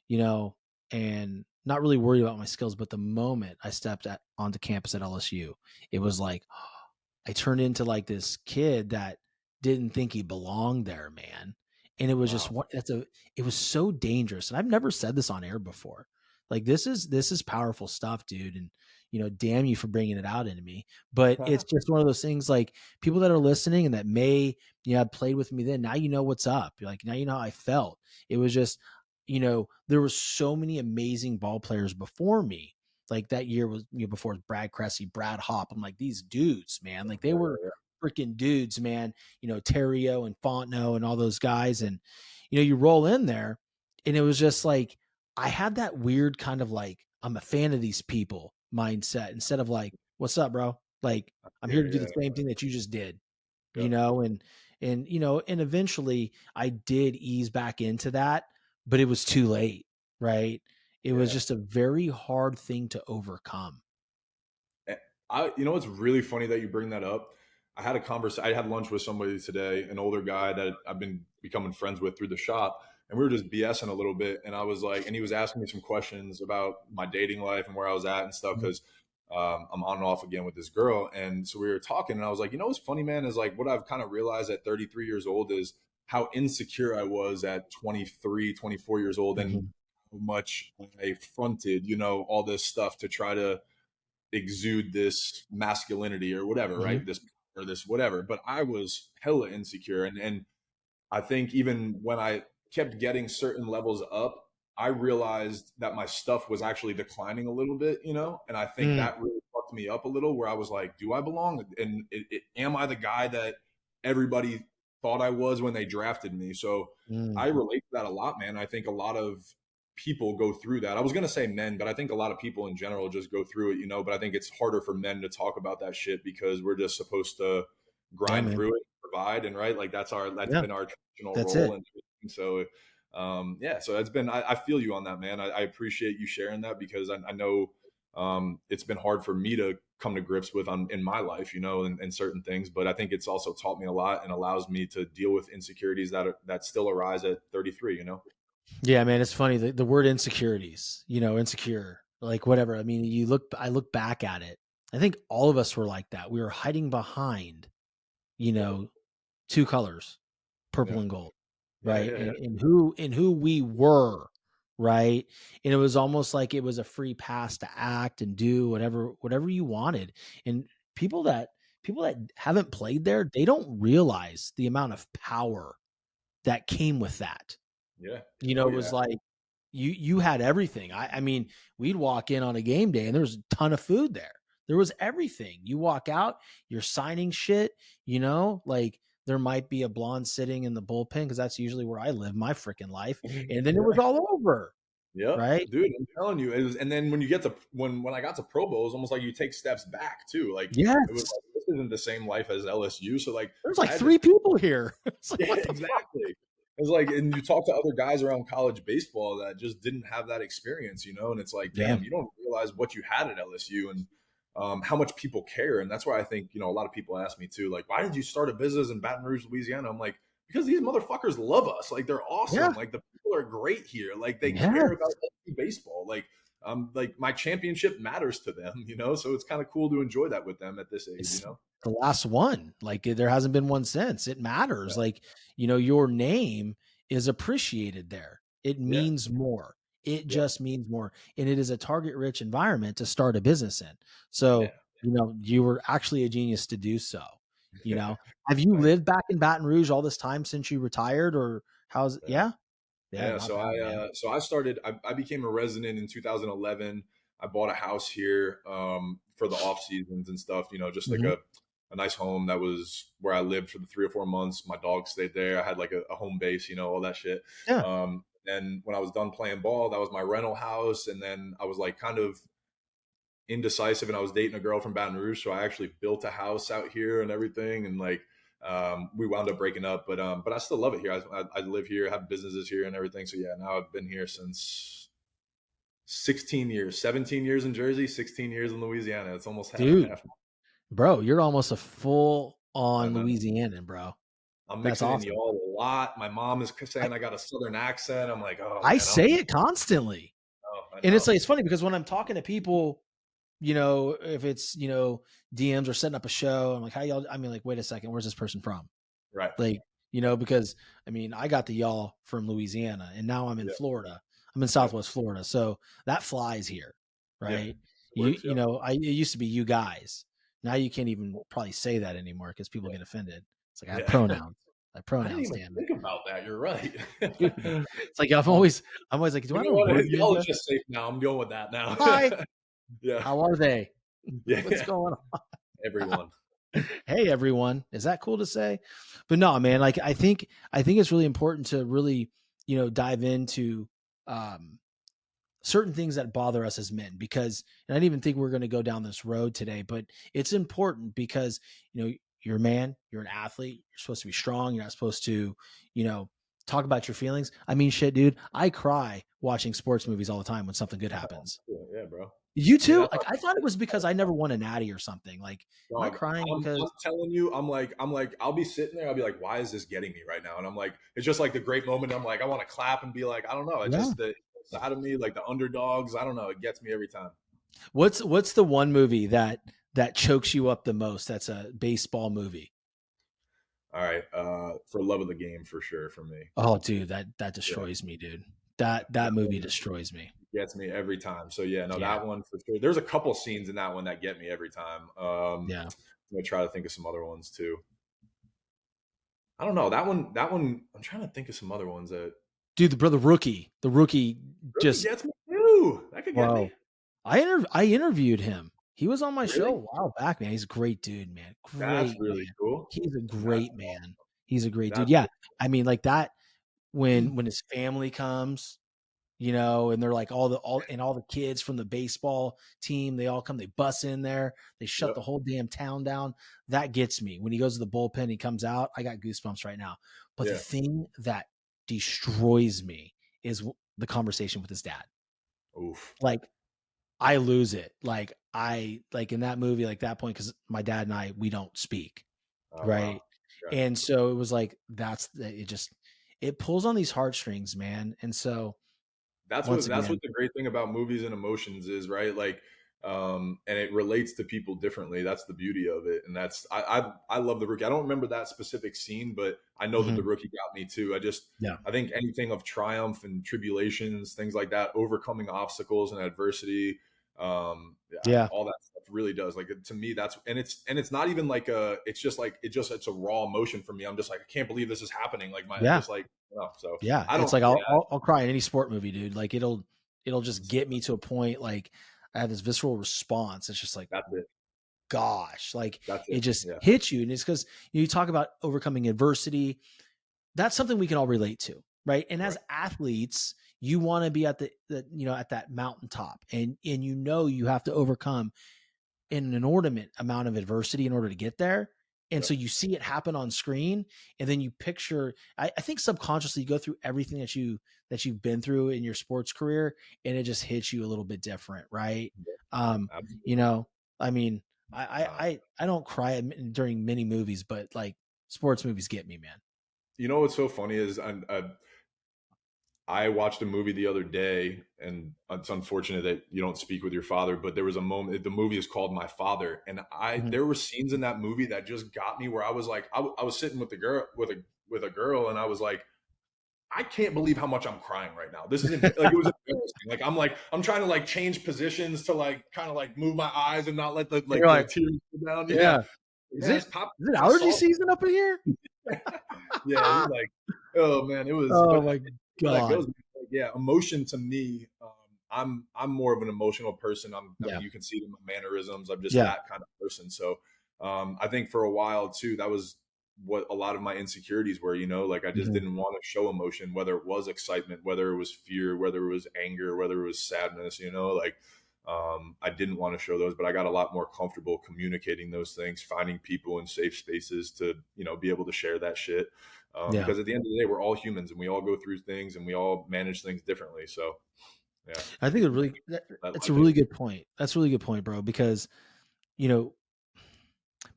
S2: you know, and not really worried about my skills. But the moment I stepped onto campus at LSU, it was like I turned into like this kid that didn't think he belonged there, man. And it was just
S1: Wow.
S2: what it was so dangerous. And I've never said this on air before. Like this is powerful stuff, dude. And damn you for bringing it out into me. But it's just one of those things like people that are listening and that may, have played with me then, now you know what's up. You're like, now you know how I felt. It was just, there were so many amazing ball players before me, like that year was before Brad Cressy, Brad Hopp. I'm like, these dudes, man, like they were
S1: Yeah,
S2: freaking dudes, man. Terrio and Fontenot and all those guys, and you roll in there, and it was just like I had that weird kind of like I'm a fan of these people mindset instead of like, what's up, bro? Like I'm
S1: yeah,
S2: here to do
S1: yeah,
S2: the same thing that you just did,
S1: yeah,
S2: and eventually I did ease back into that, but it was too late, right? It was
S1: yeah.
S2: just a very hard thing to overcome.
S1: Eh, it's really funny that you bring that up. I had lunch with somebody today, an older guy that I've been becoming friends with through the shop, and we were just BSing a little bit. And I was like, and he was asking me some questions about my dating life and where I was at and stuff
S2: Mhm,
S1: because I'm on and off again with this girl. And so we were talking, and I was like, what's funny, man, is like what I've kind of realized at 33 years old is how insecure I was at 23, 24 years old, and
S2: mhm,
S1: how much I fronted, all this stuff to try to exude this masculinity or whatever,
S2: mhm,
S1: right? This or this whatever. But I was hella insecure, and I think even when I kept getting certain levels up, I realized that my stuff was actually declining a little bit, and I think
S2: mm,
S1: that really fucked me up a little. Where I was like, do I belong? And am I the guy that everybody thought I was when they drafted me? So I
S2: mm.
S1: relate to that a lot, man. I think a lot of people go through that. I was gonna say men, but I think a lot of people in general just go through it, But I think it's harder for men to talk about that shit because we're just supposed to
S2: Yeah,
S1: grind
S2: man.
S1: through it, provide, and right, like that's
S2: Yeah,
S1: been our traditional
S2: that's
S1: role
S2: it.
S1: and everything. So, yeah, so it's been. I feel you on that, man. I appreciate you sharing that because I know it's been hard for me to come to grips with in my life, and certain things. But I think it's also taught me a lot and allows me to deal with insecurities that still arise at 33.
S2: Yeah, man. It's funny the word insecurities. Insecure. like whatever. I mean, I look back at it. I think all of us were like that. We were hiding behind, you
S1: Yeah.
S2: know, two colors, purple
S1: Yeah.
S2: and gold,
S1: Yeah.
S2: right?
S1: Yeah. Yeah.
S2: And who we were, right? And it was almost like it was a free pass to act and do whatever you wanted. And people that people that haven't played there, they don't realize the amount of power that came with that.
S1: Yeah.
S2: It
S1: Oh
S2: was
S1: yeah.
S2: like you had everything. I mean, we'd walk in on a game day and there was a ton of food there. There was everything. You walk out, you're signing shit, like there might be a blonde sitting in the bullpen because that's usually where I live my freaking life. And then it was
S1: Yeah.
S2: all over,
S1: Yep,
S2: right?
S1: dude. I'm telling you, it was. And then when you get to when I got to Pro Bowl, it was almost like you take steps back too. Like it was
S2: Yes.
S1: like this isn't the same life as LSU. So like
S2: There's like
S1: I had this.
S2: three people here. It's like,
S1: Yeah,
S2: what the fuck?
S1: exactly. It's like, and you talk to other guys around college baseball that just didn't have that experience, and it's like,
S2: Yeah.
S1: damn, you don't realize what you had at LSU and how much people care. And that's why I think, a lot of people ask me too, like, why did you start a business in Baton Rouge, Louisiana? I'm like, because these motherfuckers love us. Like, they're
S2: Yeah.
S1: awesome. Like, the people are great here. Like, they care about
S2: Yes.
S1: LSU baseball. Like my championship matters to them, so it's kind of cool to enjoy that with them at this age.
S2: It's the last one. Like there hasn't been one since. It matters. Like, your name is appreciated there. It
S1: Yeah.
S2: means more. It
S1: Yeah.
S2: just means more. And it is a target rich environment to start a business in.
S1: Yeah.
S2: So, you were actually a genius to do so. You
S1: Yeah.
S2: know, have you
S1: Thanks.
S2: lived back in Baton Rouge all this time since you retired or how's it?
S1: Yeah.
S2: Yeah. Yeah.
S1: Yeah,
S2: Not
S1: so
S2: bad,
S1: I
S2: man.
S1: uh, so I started. I became a resident in 2011. I bought a house here for the off seasons and stuff. Just like
S2: Mhm.
S1: a nice home that was where I lived for the 3 or 4 months. My dog stayed there. I had like a home base, all that shit.
S2: Yeah.
S1: And when I was done playing ball, that was my rental house. And then I was like kind of indecisive, and I was dating a girl from Baton Rouge, so I actually built a house out here and everything. And like we wound up breaking up, but I still love it here. I live here, have businesses here and everything. So yeah, now I've been here since 16 years, 17 years in Jersey, 16 years in Louisiana. It's almost half and
S2: Dude,
S1: half.
S2: bro, you're almost a full
S1: I
S2: on
S1: know.
S2: Louisianan, bro.
S1: I'm
S2: That's
S1: mixing in
S2: awesome.
S1: y'all a lot. My mom is
S2: I,
S1: saying I got a Southern accent. I'm like, oh
S2: I
S1: man,
S2: say it constantly.
S1: I
S2: And it's
S1: know.
S2: like, it's funny because when I'm talking to people, if it's, DMs or setting up a show, I'm like, how y'all, I mean, like, wait a second, where's this person from?
S1: Right.
S2: Like, because I mean, I got the y'all from Louisiana and now I'm in
S1: Yeah.
S2: Florida. I'm in
S1: Yeah.
S2: Southwest Florida. So that flies here.
S1: Yeah.
S2: Right.
S1: It works. Yep.
S2: It used to be you guys. Now you can't even probably say that anymore because people get offended. It's like I have
S1: Yeah.
S2: pronouns. I have
S1: I didn't
S2: pronouns,
S1: even
S2: damn it.
S1: think about that. You're right.
S2: Dude. It's like
S1: um,
S2: I'm always like, do I
S1: you
S2: have
S1: know
S2: a
S1: what?
S2: word
S1: Y'all
S2: ninja?
S1: is just safe now. I'm going with that now.
S2: Hi,
S1: Yeah.
S2: how are they? What's
S1: Yeah.
S2: going
S1: Everyone.
S2: Hey everyone, is that cool to say? But no, man, like I think it's really important to really dive into um certain things that bother us as men, because and I didn't even think we are going to go down this road today, but it's important because you're a man, you're an athlete, you're supposed to be strong, you're not supposed to you know talk about your feelings. I mean, shit, dude, I cry watching sports movies all the time when something good happens.
S1: Yeah, bro.
S2: You
S1: I mean,
S2: too?
S1: that's
S2: Like, I thought it was because I never won a natty or something. Like, am I
S1: dog.
S2: crying
S1: I'm
S2: because
S1: telling you, I'm like, I'll be sitting there, I'll be like, why is this getting me right now? And I'm like, it's just like the great moment. I'm like, I want to clap and be like, I don't know. It
S2: yeah.
S1: just the side of me, like the underdogs. I don't know. It gets me every time.
S2: What's the one movie that chokes you up the most? That's a baseball movie.
S1: All right. For love of the game, for sure, for me.
S2: Oh, dude, that
S1: Yeah,
S2: destroys me, dude.
S1: yeah.
S2: That
S1: That
S2: movie
S1: one
S2: destroys me.
S1: gets me every time. So yeah, no,
S2: Yeah,
S1: that one for sure. There's a couple scenes in that one that get me every time.
S2: yeah.
S1: I'm gonna try to think of some other ones too. I don't know. That one, I'm trying to think of some other ones that
S2: Dude, the rookie
S1: really
S2: just
S1: gets me too. That could get me.
S2: whoa. I interviewed him. He was on my show a
S1: Really?
S2: while back, man. He's a great dude, man.
S1: That's
S2: Great
S1: really
S2: man.
S1: cool.
S2: He's a
S1: That's
S2: great man. He's a great dude.
S1: that's
S2: Yeah.
S1: cool.
S2: I mean, like that when his family comes, and they're like all the kids from the baseball team, they all come, they bus in there, they shut
S1: Yep.
S2: the whole damn town down. That gets me. When he goes to the bullpen, he comes out, I got goosebumps right now. But the
S1: Yeah.
S2: thing that destroys me is the conversation with his dad.
S1: Oof.
S2: Like I lose it. Like I like in that movie, like that point, because my dad and we don't speak,
S1: Oh wow.
S2: right?
S1: Okay.
S2: And so it was like it pulls on these heartstrings, man. And so once
S1: that's
S2: again.
S1: what the great thing about movies and emotions is, right? Like, and it relates to people differently. That's the beauty of it, and I love The Rookie. I don't remember that specific scene, but I know that The
S2: Mhm.
S1: Rookie got me too.
S2: Yeah.
S1: I think anything of triumph and tribulations, things like that, overcoming obstacles and adversity, yeah,
S2: Yeah.
S1: all that stuff really does. Like, to me, it's not even like it's just like it's a raw emotion for me. I'm just like, I can't believe this is happening. Like,
S2: Yeah.
S1: just like, so
S2: Yeah.
S1: I
S2: It's
S1: don't,
S2: like
S1: yeah,
S2: I'll cry in any sport movie, dude. Like it'll just get me to a point. Like I have this visceral response. It's just like,
S1: that's it.
S2: gosh, like
S1: That's
S2: it
S1: it.
S2: just
S1: Yeah.
S2: hits you. And it's because you talk about overcoming adversity. That's something we can all relate to. Right. And as
S1: Right.
S2: athletes, you want to be at at that mountaintop, and you have to overcome an inordinate amount of adversity in order to get there. And
S1: Yep.
S2: so you see it happen on screen, and then you picture, I think subconsciously you go through everything that you've been through in your sports career, and it just hits you a little bit different. Right. You
S1: Absolutely.
S2: know, I mean,
S1: Nah.
S2: I don't cry during many movies, but like sports movies get me, man.
S1: You know what's so funny is I watched a movie the other day, and it's unfortunate that you don't speak with your father, but there was a moment. The movie is called My Father, and
S2: Mhm.
S1: there were scenes in that movie that just got me where I was like, I was sitting with the girl with a girl, and I was like, I can't believe how much I'm crying right now. This is like, it was embarrassing. I'm trying to like change positions to like kind of like move my eyes and not let
S2: You're
S1: the
S2: like,
S1: tears go down. Yeah,
S2: yeah, is
S1: yeah,
S2: it
S1: it's pop.
S2: is it
S1: I
S2: allergy
S1: saw.
S2: season up in here?
S1: Yeah, it was like, oh man, it was.
S2: Oh
S1: But
S2: my
S1: where that
S2: god.
S1: goes, like, yeah, emotion to me. I'm more of an emotional person. I mean,
S2: Yeah.
S1: you can see it in my mannerisms. I'm just
S2: Yeah.
S1: that kind of person. So, I think for a while too, that was what a lot of my insecurities were. Like, I just
S2: Mhm.
S1: didn't want to show emotion, whether it was excitement, whether it was fear, whether it was anger, whether it was sadness. Like, I didn't want to show those, but I got a lot more comfortable communicating those things, finding people in safe spaces to, be able to share that shit.
S2: Yeah.
S1: Because at the end of the day, we're all humans and we all go through things and we all manage things differently. So, yeah,
S2: I think
S1: that
S2: it's a
S1: logic.
S2: really good point. That's a really good point, bro, because, you know,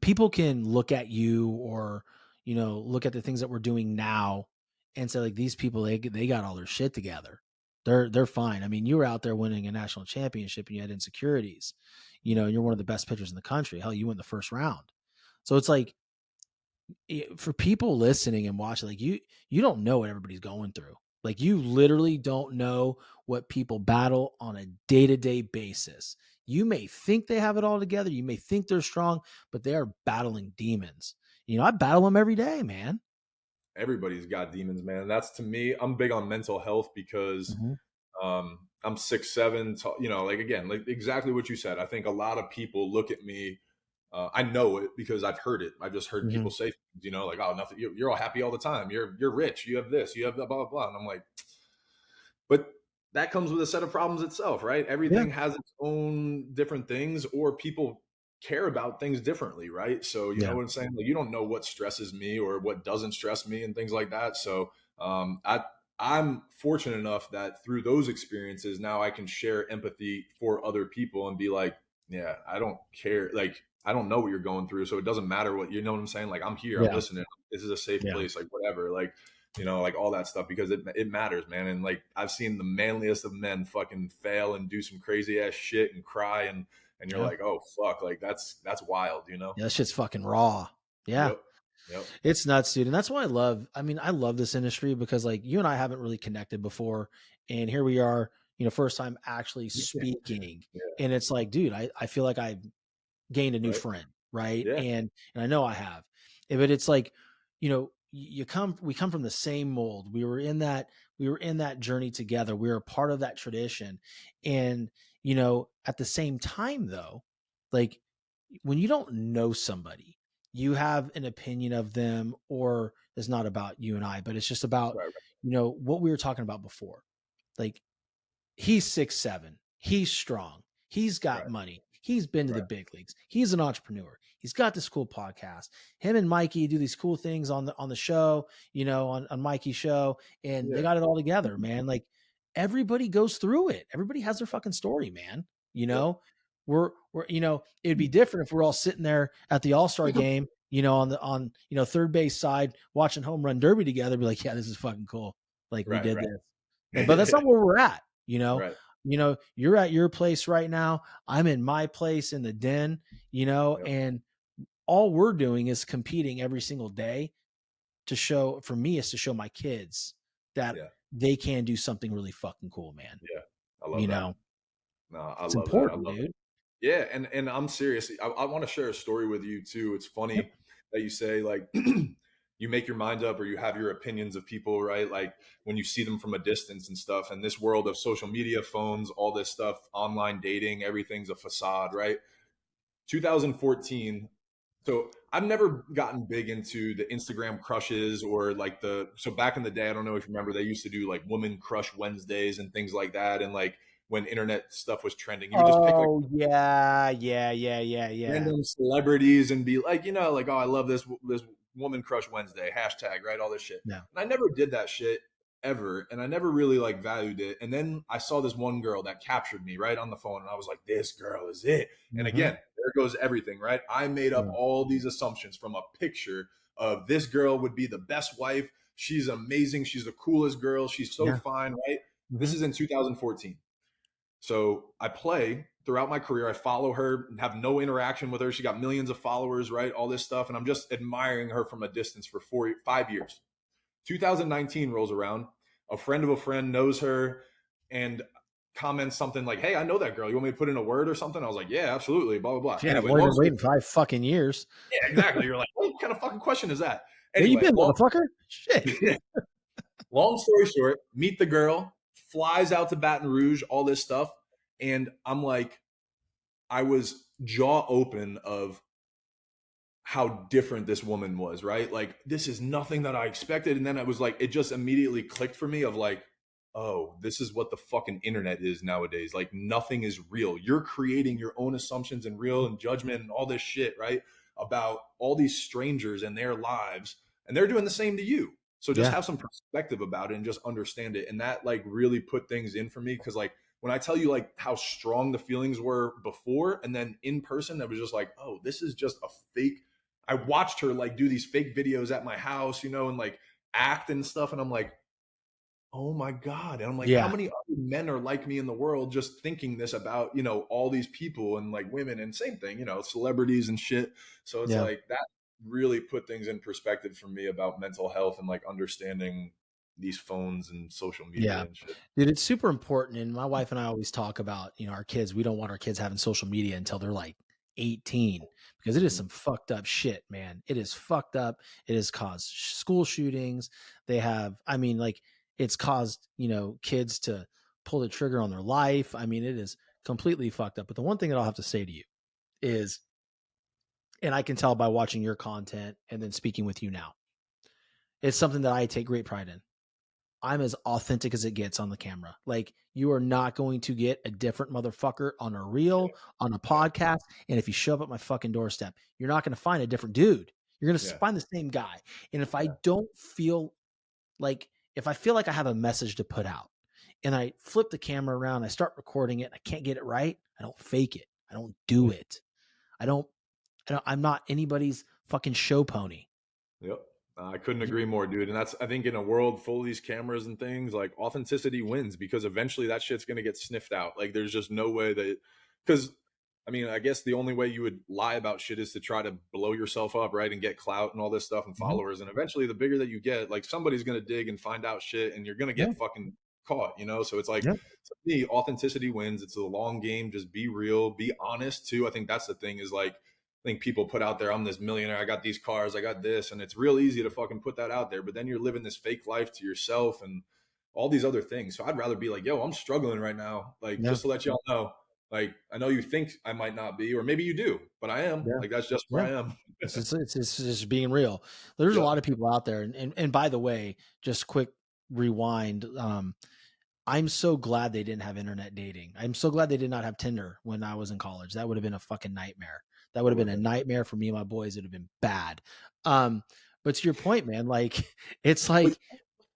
S2: people can look at you or, look at the things that we're doing now and say like these people, they got all their shit together. They're fine. I mean, you were out there winning a national championship and you had insecurities, and you're one of the best pitchers in the country. Hell, you went the first round. So it's like, for people listening and watching, like you don't know what everybody's going through. Like you literally don't know what people battle on a day-to-day basis. You may think they have it all together, you may think they're strong, but they are battling demons. I battle them every day, man.
S1: Everybody's got demons, man. That's, to me, I'm big on mental health because
S2: Mhm.
S1: I'm 6'7", like, again, like exactly what you said. I think a lot of people look at me. I know it because I've heard it. I've just heard people
S2: Mhm.
S1: say, like, oh, nothing. You're all happy all the time. You're rich. You have this. You have that. Blah blah blah. And I'm like, but that comes with a set of problems itself, right?
S2: Yeah.
S1: Everything has its own different things, or people care about things differently, right? So, you know
S2: Yeah.
S1: what I'm saying? Like, you don't know what stresses me or what doesn't stress me and things like that. So, I'm fortunate enough that through those experiences, now I can share empathy for other people and be like, yeah, I don't care. Like, I don't know what you're going through, so it doesn't matter what, you know what I'm saying? Like, I'm here, I'm
S2: Yeah.
S1: listening. This is a safe
S2: Yeah.
S1: place, like whatever. Like, like all that stuff, because it matters, man. And like, I've seen the manliest of men fucking fail and do some crazy ass shit and cry, and you're
S2: Yeah.
S1: like, oh fuck, like that's wild.
S2: Yeah. That shit's fucking raw. Yeah.
S1: Yep. Yep.
S2: It's nuts, dude. And that's why I love this industry because like you and I haven't really connected before. And here we are, first time actually speaking.
S1: Yeah.
S2: And it's like, dude, I feel like I've gained a new
S1: Right.
S2: friend. Right.
S1: Yeah.
S2: And I know I have. But it's like, we come from the same mold. We were in that journey together. We were a part of that tradition. And, at the same time though, like when you don't know somebody, you have an opinion of them, or it's not about you and I, but it's just about,
S1: Right.
S2: what we were talking about before. Like he's 6'7". He's strong. He's got
S1: Right.
S2: money. He's been to the
S1: Right.
S2: big leagues. He's an entrepreneur. He's got this cool podcast. Him and Mikey do these cool things on the show, on Mikey's show, and they
S1: Yeah.
S2: got it all together, man. Like everybody goes through it. Everybody has their fucking story, man. You
S1: Yep.
S2: know, we're it'd be different if we're all sitting there at the All-Star game, on third base side watching home run derby together. Be like, yeah, this is fucking cool. Like we
S1: Right.
S2: did
S1: Right.
S2: this. But that's not where we're at.
S1: Right.
S2: You're at your place right now. I'm in my place in the den,
S1: Yep.
S2: and all we're doing is competing every single day for me is to show my kids that
S1: Yeah.
S2: they can do something really fucking cool, man.
S1: Yeah. I love
S2: You
S1: that.
S2: know,
S1: No, I
S2: it's
S1: love that. I
S2: important,
S1: love it.
S2: dude.
S1: Yeah, and I'm serious. I want to share a story with you too. It's
S2: Yep.
S1: funny that you say like you make your mind up or you have your opinions of people, right? Like when you see them from a distance and stuff. And this world of social media, phones, all this stuff, online dating, everything's a facade, right? 2014. So I've never gotten big into the Instagram crushes or like so back in the day, I don't know if you remember, they used to do like woman crush Wednesdays and things like that. And like when internet stuff was trending, you would just pick like
S2: Oh yeah.
S1: random celebrities and be like, like, oh, I love this woman crush Wednesday hashtag, right? All this shit.
S2: No.
S1: And I never did that shit ever, and I never really like valued it. And then I saw this one girl that captured me right on the phone, and I was like, this girl is it. And
S2: Mm-hmm.
S1: again, there goes everything, right? I made up
S2: Yeah.
S1: all these assumptions from a picture of this girl would be the best wife. She's amazing. She's the coolest girl. She's so
S2: Yeah.
S1: fine, right? This
S2: Mm-hmm.
S1: is in 2014. So I play throughout my career. I follow her, have no interaction with her. She got millions of followers, right? All this stuff. And I'm just admiring her from a distance for 5 years. 2019 rolls around. A friend of a friend knows her and comments something like, hey, I know that girl. You want me to put in a word or something? I was like, yeah, absolutely. Blah, blah, blah.
S2: Yeah, I've
S1: Anyway,
S2: only
S1: long
S2: been
S1: story.
S2: waiting 5 fucking years.
S1: Yeah, exactly. You're like, what kind of fucking question is that?
S2: Where you
S1: Anyway,
S2: been, motherfucker? Shit.
S1: long story short, meet the girl, flies out to Baton Rouge, all this stuff. And I'm like, I was jaw open of how different this woman was, right? Like, this is nothing that I expected. And then I was like, it just immediately clicked for me of like, oh, this is what the fucking internet is nowadays. Like, nothing is real. You're creating your own assumptions and real and judgment and all this shit, right? About all these strangers and their lives. And they're doing the same to you. So just
S2: Yeah.
S1: have some perspective about it and just understand it. And that like really put things in for me. Cause like when I tell you like how strong the feelings were before and then in person, that was just like, oh, this is just a fake. I watched her like do these fake videos at my house, and like act and stuff. And I'm like, oh my God. And I'm like, how
S2: Yeah.
S1: many other men are like me in the world just thinking this about, all these people and like women and same thing, celebrities and shit. So it's
S2: Yeah.
S1: like that really put things in perspective for me about mental health and like understanding these phones and social media
S2: Yeah.
S1: and shit.
S2: Dude, it's super important. And my wife and I always talk about, our kids. We don't want our kids having social media until they're like 18 because it is
S1: Mhm.
S2: some fucked up shit, man. It is fucked up. It has caused school shootings. Like it's caused, kids to pull the trigger on their life. I mean, it is completely fucked up. But the one thing that I'll have to say to you is, and I can tell by watching your content and then speaking with you now, it's something that I take great pride in. I'm as authentic as it gets on the camera. Like you are not going to get a different motherfucker on a reel, on a
S1: Yeah.
S2: podcast. And if you show up at my fucking doorstep, you're not going to find a different dude. You're going to
S1: Yeah.
S2: find the same guy. And if I
S1: Yeah.
S2: don't feel like, if I feel like I have a message to put out and I flip the camera around, I start recording it, and I can't get it right, I don't fake it. I don't do
S1: Yeah.
S2: it. I'm not anybody's fucking show pony.
S1: Yep. I couldn't agree more, dude. And I think in a world full of these cameras and things, like authenticity wins because eventually that shit's going to get sniffed out. Like there's just no way that, because I mean, I guess the only way you would lie about shit is to try to blow yourself up, right? And get clout and all this stuff and
S2: Mhm.
S1: followers. And eventually the bigger that you get, like somebody's going to dig and find out shit and you're going to
S2: Yeah.
S1: get fucking caught. So it's like,
S2: Yeah.
S1: to me, authenticity wins. It's a long game. Just be real, be honest too. I think that's the thing is like, I think people put out there, I'm this millionaire, I got these cars, I got this, and it's real easy to fucking put that out there. But then you're living this fake life to yourself and all these other things. So I'd rather be like, yo, I'm struggling right now. Like,
S2: Yeah.
S1: just to let y'all know, like, I know you think I might not be, or maybe you do, but I am.
S2: Yeah.
S1: Like, that's just where
S2: Yeah.
S1: I am.
S2: It's just being real. There's a
S1: Yep.
S2: lot of people out there, and by the way, just quick rewind. I'm so glad they didn't have internet dating. I'm so glad they did not have Tinder when I was in college. That would have been a fucking nightmare. That would
S1: It
S2: have
S1: would
S2: been
S1: have
S2: a
S1: been.
S2: nightmare for me and my boys. It'd have been bad. But to your point, man, like it's
S1: But,
S2: like,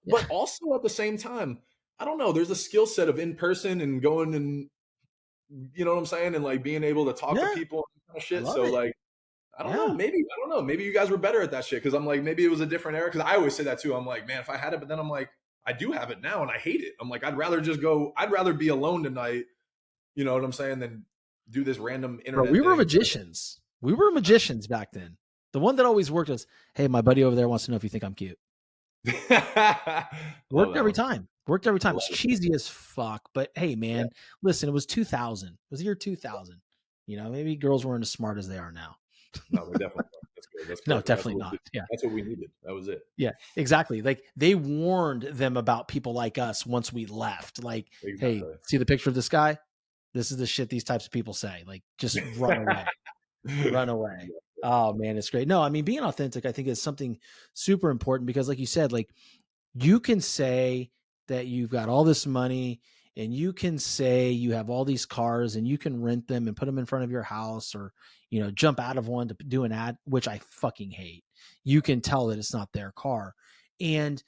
S1: but also at the same time, I don't know, there's a skill set of in person and going and, you know what I'm saying? And like being able to talk to
S2: yeah,
S1: people and kind of
S2: I
S1: shit.
S2: love
S1: So,
S2: it.
S1: like, I don't know.
S2: Yeah,
S1: Maybe I don't know. Maybe you guys were better at that shit because I'm like maybe it was a different era. Because I always say that too. I'm like, man, if I had it, but then I'm like, I do have it now and I hate it. I'm like, I'd rather be alone tonight, you know what I'm saying, than do this random internet
S2: we were
S1: thing.
S2: magicians. We were magicians back then. The one that always worked was, hey, my buddy over there wants to know if you think I'm cute. Worked every time. It's cheesy as fuck. But hey, man, listen, it was 2000. It was the year 2000. You know, maybe girls weren't as smart as they are now.
S1: No, they definitely weren't. That's good. That's
S2: no,
S1: perfect.
S2: definitely not. Yeah.
S1: That's what we needed. That was it.
S2: Yeah, exactly. Like they warned them about people like us once we left. Like, hey, see the picture of this guy? This is the shit these types of people say. Like, just run away. Run away. Oh man, it's great. No, I mean, being authentic, I think, is something super important because, like you said, like you can say that you've got all this money and you can say you have all these cars and you can rent them and put them in front of your house or, you know, jump out of one to do an ad, which I fucking hate. You can tell that it's not their car and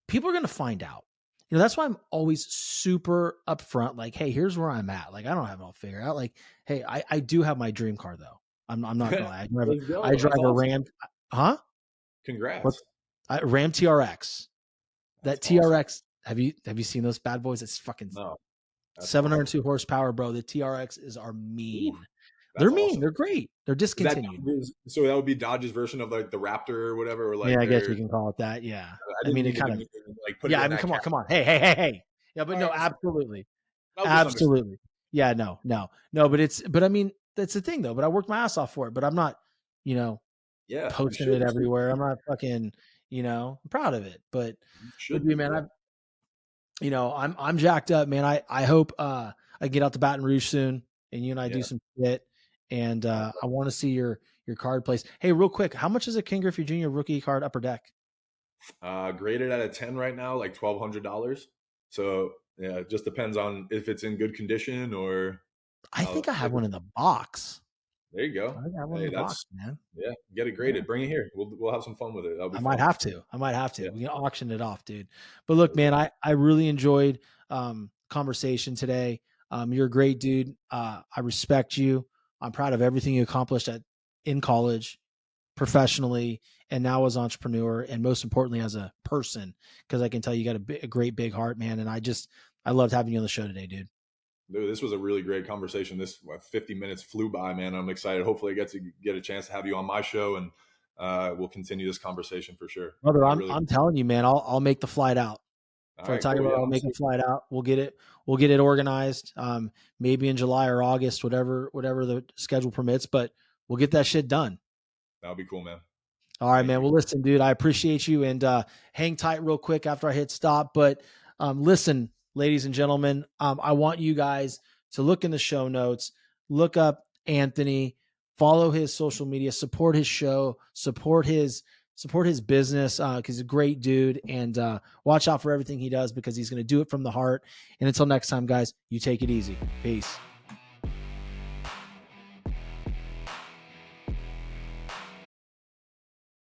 S2: people are going to find out. You know, that's why I'm always super upfront. Like, hey, here's where I'm at. Like, I don't have it all figured out. Like, hey, I do have my dream car though. I'm not gonna lie. I drive a Ram. Huh?
S1: Congrats.
S2: Ram TRX. That
S1: That's
S2: TRX. Awesome. Have you seen those bad boys? It's fucking 702
S1: awesome.
S2: horsepower, bro. The TRXs are mean.
S1: Ooh,
S2: they're mean.
S1: Awesome.
S2: They're great. They're discontinued.
S1: So that would be Dodge's version of like the Raptor or whatever. Or like
S2: yeah, I guess you can call it that. Yeah.
S1: I mean, it kind of
S2: like put. Yeah, I mean, come on. Hey. Yeah, but no, absolutely. Absolutely. Yeah, no. But I mean, that's the thing though. But I worked my ass off for it. But I'm not, you know, posting it everywhere. I'm not fucking, you know, I'm proud of it. But should be, man. I'm jacked up, man. I hope I get out to Baton Rouge soon, and you and I do some shit. And I want to see your card place. Hey, real quick, how much is a King Griffey Jr. rookie card upper deck?
S1: Graded at a 10 right now, like $1,200. So yeah, it just depends on if it's in good condition or.
S2: I think I have one in the box.
S1: There you go.
S2: I have one in the box, man.
S1: Yeah, get it graded. Bring it here. We'll have some fun with it.
S2: I might have to. Yeah. We can auction it off, dude. But look, man, I really enjoyed conversation today. You're a great dude. I respect you. I'm proud of everything you accomplished in college, professionally, and now as an entrepreneur, and most importantly as a person, because I can tell you got a great big heart, man. And I loved having you on the show today, dude.
S1: Dude, this was a really great conversation. 50 minutes flew by, man. I'm excited. Hopefully I get a chance to have you on my show, and we'll continue this conversation for sure.
S2: Brother, I'm telling you, man, I'll make the flight out. For Tiger, I'll make a flight out. We'll get it organized. Maybe in July or August, whatever the schedule permits, but we'll get that shit done.
S1: That'll be cool, man.
S2: All right, man. Well, listen, dude, I appreciate you, and hang tight real quick after I hit stop. But listen, ladies and gentlemen, I want you guys to look in the show notes, look up Anthony, follow his social media, support his show, support his business, because he's a great dude, and watch out for everything he does because he's going to do it from the heart. And until next time, guys, you take it easy. Peace.